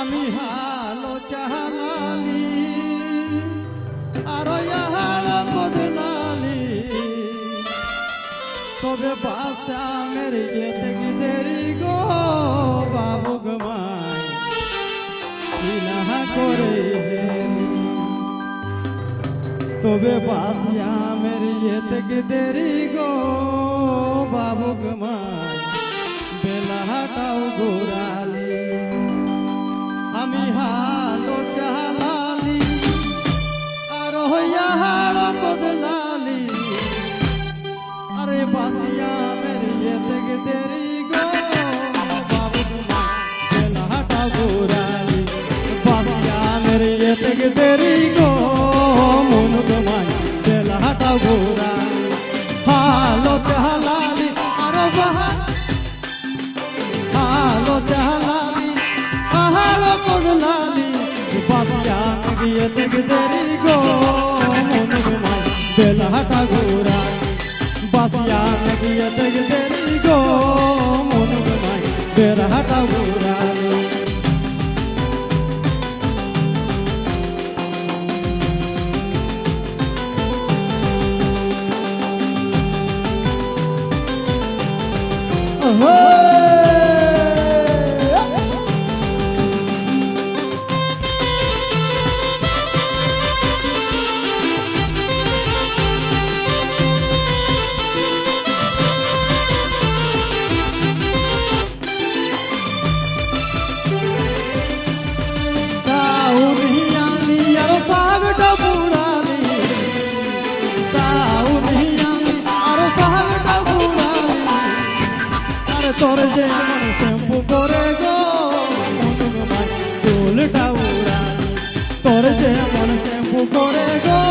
আমি হালো চালালি আর হাল বদলালি তবে বাসা মেরে যেতে কি দেরি গো বাবু গমাই ইলাহা করে তবে বাসিয়া মেরে যেতে কি দেরি গো বাবু গমাই বেলাটাও ঘোরালি আমি হালো চালালি আর হইয়া হাল বদলালি আরে বাসিয়া মেরে যেতে কি দেরি গো বাবু বেলাটাও ঘোরালি বাসিয়া মেরে যেতে কি দেরি গো মন গমাই বেলাটাও ঘোরালি হালো চালালি আর হালো চালালি হালো বদলালি বাসিয়া গিয়ে থেকে দেরি গো মন গমাই বেলাটা ঘোরালি বাসিয়া গিয়ে থেকে দেরি গো মন গমাই বেলাটা ঘোরালি তোর যে মন শ্যাম্পু করে গো মন গমাই চুলটা উড়ালি তোর যে মন শ্যাম্পু করে গো